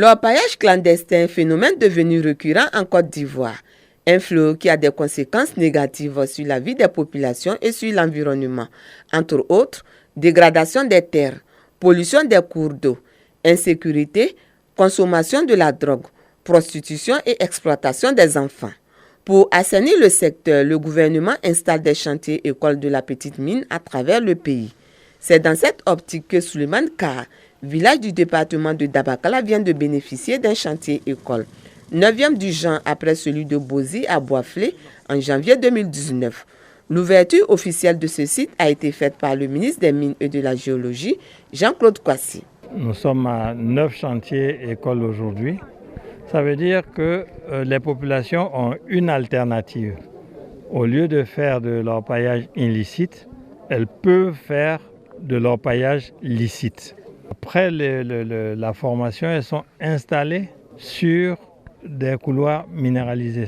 L'orpaillage clandestin, phénomène devenu récurrent en Côte d'Ivoire. Un fléau qui a des conséquences négatives sur la vie des populations et sur l'environnement. Entre autres, dégradation des terres, pollution des cours d'eau, insécurité, consommation de la drogue, prostitution et exploitation des enfants. Pour assainir le secteur, le gouvernement installe des chantiers écoles de la petite mine à travers le pays. C'est dans cette optique que Suleiman Ka, village du département de Dabakala, vient de bénéficier d'un chantier école. 9e du genre après celui de Bozi à Boisflé en janvier 2019. L'ouverture officielle de ce site a été faite par le ministre des Mines et de la Géologie, Jean-Claude Kwasi. Nous sommes à 9 chantiers écoles aujourd'hui. Ça veut dire que les populations ont une alternative. Au lieu de faire de l'orpaillage illicite, elles peuvent faire de l'orpaillage licite. Après la formation, elles sont installées sur des couloirs minéralisés.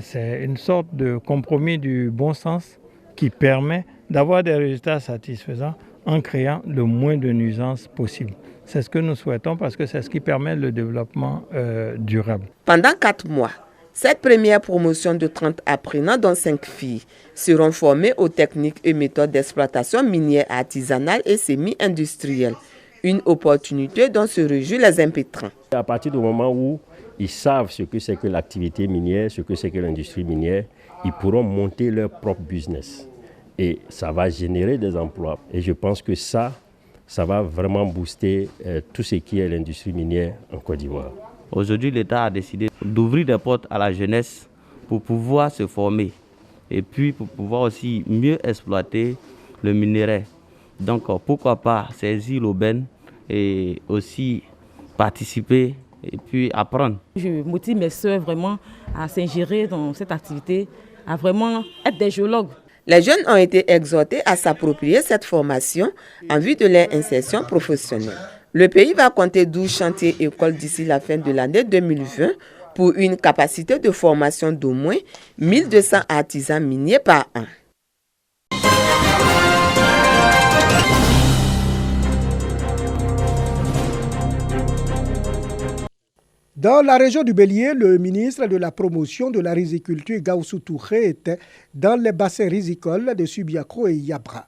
C'est une sorte de compromis du bon sens qui permet d'avoir des résultats satisfaisants en créant le moins de nuisances possible. C'est ce que nous souhaitons parce que c'est ce qui permet le développement durable. Pendant 4 mois, cette première promotion de 30 apprenants, dont 5 filles, seront formées aux techniques et méthodes d'exploitation minière artisanale et semi-industrielle. Une opportunité dont se réjouissent les impétrants. À partir du moment où ils savent ce que c'est que l'activité minière, ce que c'est que l'industrie minière, ils pourront monter leur propre business. Et ça va générer des emplois. Et je pense que ça va vraiment booster tout ce qui est l'industrie minière en Côte d'Ivoire. Aujourd'hui, l'État a décidé d'ouvrir des portes à la jeunesse pour pouvoir se former et puis pour pouvoir aussi mieux exploiter le minerai. Donc pourquoi pas saisir l'aubaine et aussi participer et puis apprendre. Je motive mes soeurs vraiment à s'ingérer dans cette activité, à vraiment être des géologues. Les jeunes ont été exhortés à s'approprier cette formation en vue de leur insertion professionnelle. Le pays va compter 12 chantiers écoles d'ici la fin de l'année 2020 pour une capacité de formation d'au moins 1200 artisans miniers par an. Dans la région du Bélier, le ministre de la Promotion de la riziculture, Gaussou Touré, était dans les bassins rizicoles de Subiakro et Yabra.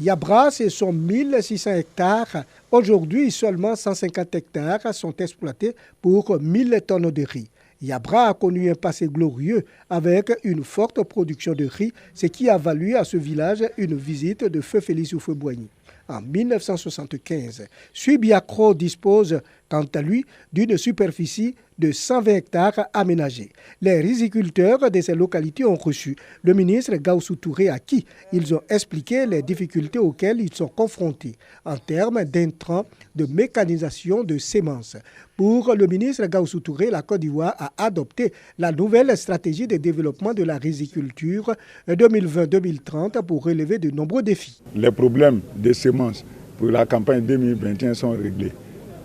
Yabra, ce sont 1600 hectares. Aujourd'hui, seulement 150 hectares sont exploités pour 1000 tonnes de riz. Yabra a connu un passé glorieux avec une forte production de riz, ce qui a valu à ce village une visite de feu Félix Houphouët-Boigny. En 1975, Subiakro dispose, quant à lui, d'une superficie de 120 hectares aménagés. Les riziculteurs de ces localités ont reçu le ministre Gaussou Touré à qui ils ont expliqué les difficultés auxquelles ils sont confrontés en termes d'intrants, de mécanisation, de semences. Pour le ministre Gaussou Touré, la Côte d'Ivoire a adopté la nouvelle stratégie de développement de la riziculture 2020-2030 pour relever de nombreux défis. Les problèmes de semences pour la campagne 2021 sont réglés.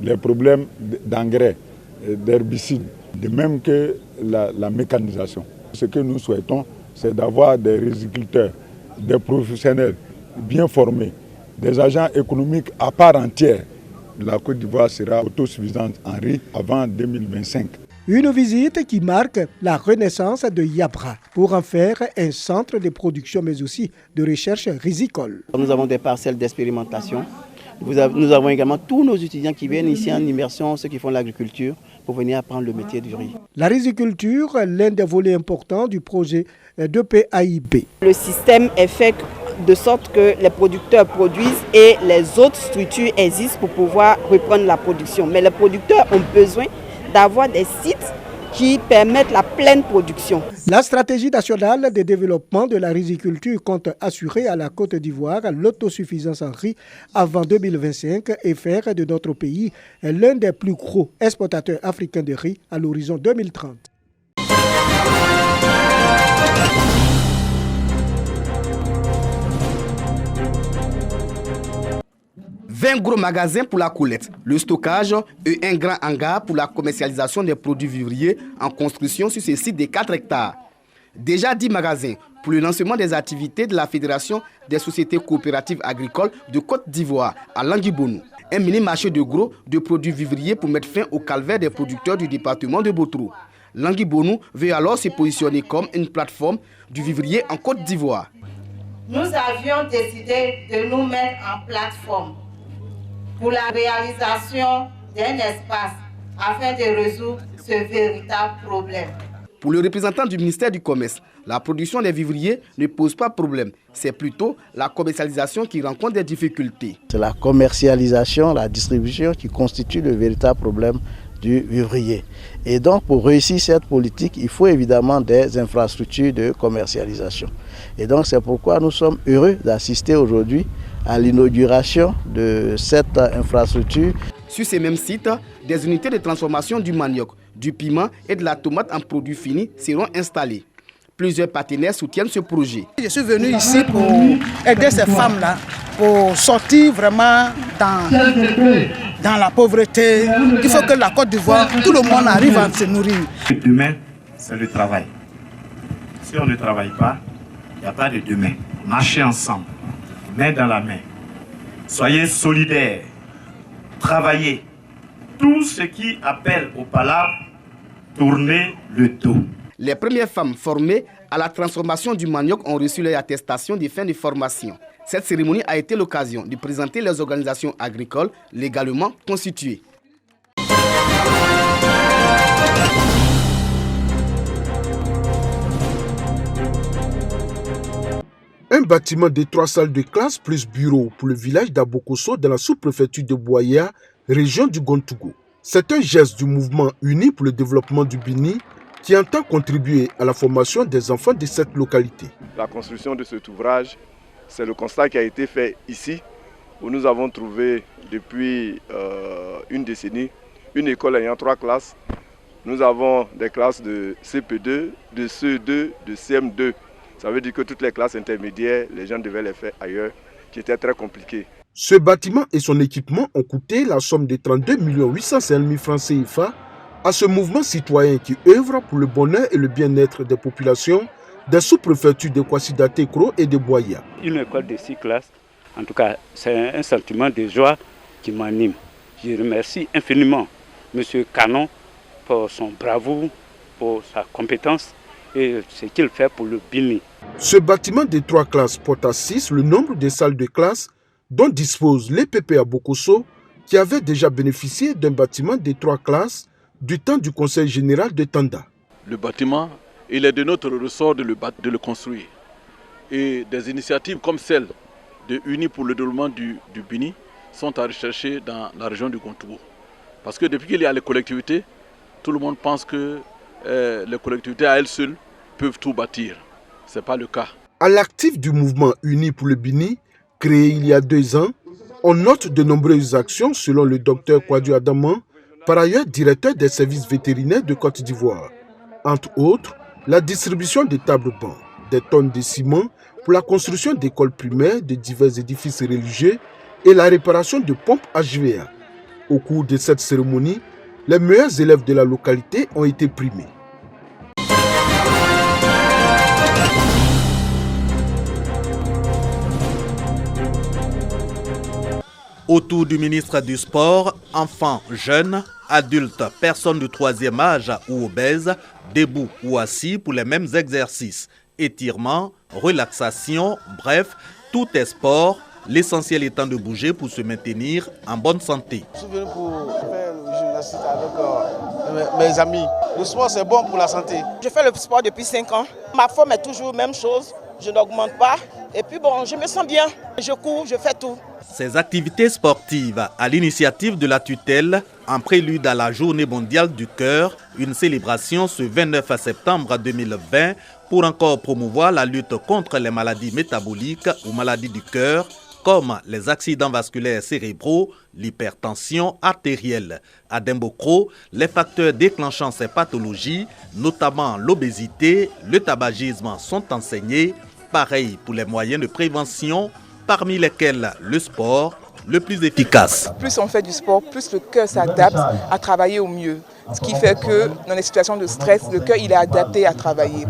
Les problèmes d'engrais, d'herbicides, de même que la mécanisation. Ce que nous souhaitons, c'est d'avoir des riziculteurs, des professionnels bien formés, des agents économiques à part entière. La Côte d'Ivoire sera autosuffisante en riz avant 2025. Une visite qui marque la renaissance de Yabra pour en faire un centre de production mais aussi de recherche rizicole. Nous avons des parcelles d'expérimentation. Nous avons également tous nos étudiants qui viennent ici en immersion, ceux qui font l'agriculture, pour venir apprendre le métier du riz. La riziculture, l'un des volets importants du projet d'EPAIB. Le système est fait de sorte que les producteurs produisent et les autres structures existent pour pouvoir reprendre la production. Mais les producteurs ont besoin d'avoir des sites qui permettent la pleine production. La stratégie nationale de développement de la riziculture compte assurer à la Côte d'Ivoire l'autosuffisance en riz avant 2025 et faire de notre pays l'un des plus gros exportateurs africains de riz à l'horizon 2030. 20 gros magasins pour la collecte, le stockage et un grand hangar pour la commercialisation des produits vivriers en construction sur ce site de 4 hectares. Déjà 10 magasins pour le lancement des activités de la Fédération des sociétés coopératives agricoles de Côte d'Ivoire à Languibonou. Un mini-marché de gros de produits vivriers pour mettre fin au calvaire des producteurs du département de Botrou. Languibonou veut alors se positionner comme une plateforme du vivrier en Côte d'Ivoire. Nous avions décidé de nous mettre en plateforme pour la réalisation d'un espace afin de résoudre ce véritable problème. Pour le représentant du ministère du Commerce, la production des vivriers ne pose pas problème. C'est plutôt la commercialisation qui rencontre des difficultés. C'est la commercialisation, la distribution qui constitue le véritable problème du vivrier. Et donc pour réussir cette politique, il faut évidemment des infrastructures de commercialisation. Et donc c'est pourquoi nous sommes heureux d'assister aujourd'hui à l'inauguration de cette infrastructure. Sur ces mêmes sites, des unités de transformation du manioc, du piment et de la tomate en produits finis seront installées. Plusieurs partenaires soutiennent ce projet. Je suis venu ici pour aider ces femmes-là, pour sortir vraiment dans la pauvreté. Il faut que la Côte d'Ivoire, tout le monde arrive à se nourrir. Demain, c'est le travail. Si on ne travaille pas, il n'y a pas de demain. Marchez ensemble, main dans la main. Soyez solidaires, travaillez. Tout ce qui appelle au palabre, tournez le dos. Les premières femmes formées à la transformation du manioc ont reçu leur attestation de fin de formation. Cette cérémonie a été l'occasion de présenter les organisations agricoles légalement constituées. Un bâtiment de 3 salles de classe plus bureau pour le village d'Abokosso dans la sous-préfecture de Boya, région du Gontougou. C'est un geste du mouvement uni pour le développement du Bini qui entend contribuer à la formation des enfants de cette localité. La construction de cet ouvrage, c'est le constat qui a été fait ici, où nous avons trouvé depuis une décennie une école ayant 3 classes. Nous avons des classes de CP2, de CE2, de CM2. Ça veut dire que toutes les classes intermédiaires, les gens devaient les faire ailleurs, qui était très compliqué. Ce bâtiment et son équipement ont coûté la somme de 32 805 000 francs CFA à ce mouvement citoyen qui œuvre pour le bonheur et le bien-être des populations des sous-préfectures de Kwasida-Tekro et de Boya. Une école de 6 classes, en tout cas, c'est un sentiment de joie qui m'anime. Je remercie infiniment M. Canon pour son bravoure, pour sa compétence et ce qu'il fait pour le Bini. Ce bâtiment de 3 classes porte à 6 le nombre de salles de classe dont dispose l'EPP à Bokosso, qui avait déjà bénéficié d'un bâtiment de 3 classes du temps du Conseil général de Tanda. Le bâtiment, il est de notre ressort de le construire. Et des initiatives comme celle de Unis pour le développement du Bini sont à rechercher dans la région du Gontougou. Parce que depuis qu'il y a les collectivités, tout le monde pense que les collectivités à elles seules peuvent tout bâtir. Ce n'est pas le cas. À l'actif du mouvement Unis pour le Bini, créé il y a 2 ans, on note de nombreuses actions selon le docteur Kwadju Adaman, par ailleurs directeur des services vétérinaires de Côte d'Ivoire. Entre autres, la distribution de tables-bancs, des tonnes de ciment pour la construction d'écoles primaires, de divers édifices religieux et la réparation de pompes HVA. Au cours de cette cérémonie, les meilleurs élèves de la localité ont été primés. Autour du ministre du Sport, enfants, jeunes, adultes, personnes du 3e âge ou obèses, debout ou assis pour les mêmes exercices. Étirement, relaxation, bref, tout est sport, l'essentiel étant de bouger pour se maintenir en bonne santé. Je suis venu pour faire le gymnastique avec mes amis. Le sport, c'est bon pour la santé. Je fais le sport depuis 5 ans. Ma forme est toujours la même chose, je n'augmente pas. Et puis bon, je me sens bien, je cours, je fais tout. Ces activités sportives, à l'initiative de la tutelle, en prélude à la Journée mondiale du cœur, une célébration ce 29 septembre 2020 pour encore promouvoir la lutte contre les maladies métaboliques ou maladies du cœur, comme les accidents vasculaires cérébraux, l'hypertension artérielle. À Dembokro, les facteurs déclenchant ces pathologies, notamment l'obésité, le tabagisme, sont enseignés. Pareil pour les moyens de prévention, parmi lesquels le sport, le plus efficace. Plus on fait du sport, plus le cœur s'adapte à travailler au mieux. ce qui fait que dans les situations de stress, le cœur il est adapté à travailler.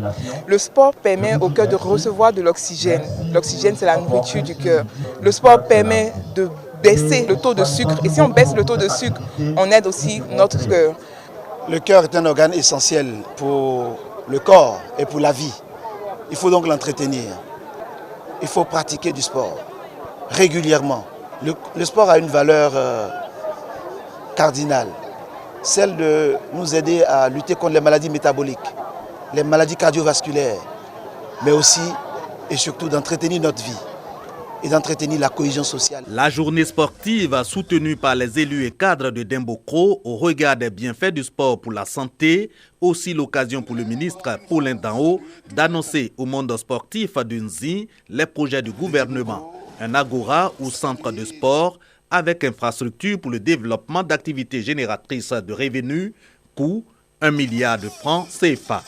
Le sport permet au cœur de recevoir de l'oxygène. L'oxygène, c'est la nourriture du cœur. Le sport permet de baisser le taux de sucre. Et si on baisse le taux de sucre, on aide aussi notre cœur. Le cœur est un organe essentiel pour le corps et pour la vie. Il faut donc l'entretenir. Il faut pratiquer du sport régulièrement. Le sport a une valeur cardinale, celle de nous aider à lutter contre les maladies métaboliques, les maladies cardiovasculaires, mais aussi et surtout d'entretenir notre vie et d'entretenir la cohésion sociale. La journée sportive, soutenue par les élus et cadres de Dembokro au regard des bienfaits du sport pour la santé, aussi l'occasion pour le ministre Paulin Danho d'annoncer au monde sportif d'Unzi les projets du gouvernement. Un agora ou centre de sport avec infrastructure pour le développement d'activités génératrices de revenus, coût 1 milliard de francs CFA.